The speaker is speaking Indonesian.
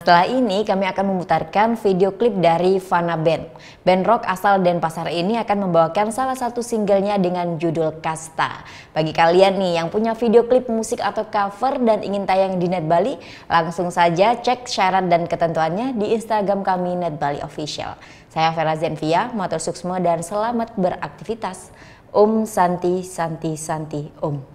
Setelah ini kami akan memutarkan video klip dari Fana Band. Band rock asal Denpasar ini akan membawakan salah satu singlenya dengan judul Kasta. Bagi kalian nih yang punya video klip musik atau cover dan ingin tayang di Net Bali, langsung saja cek syarat dan ketentuannya di Instagram kami Net Bali Official. Saya Vera Zenvia, matur suksma dan selamat beraktivitas. Om Santi Santi Santi Om.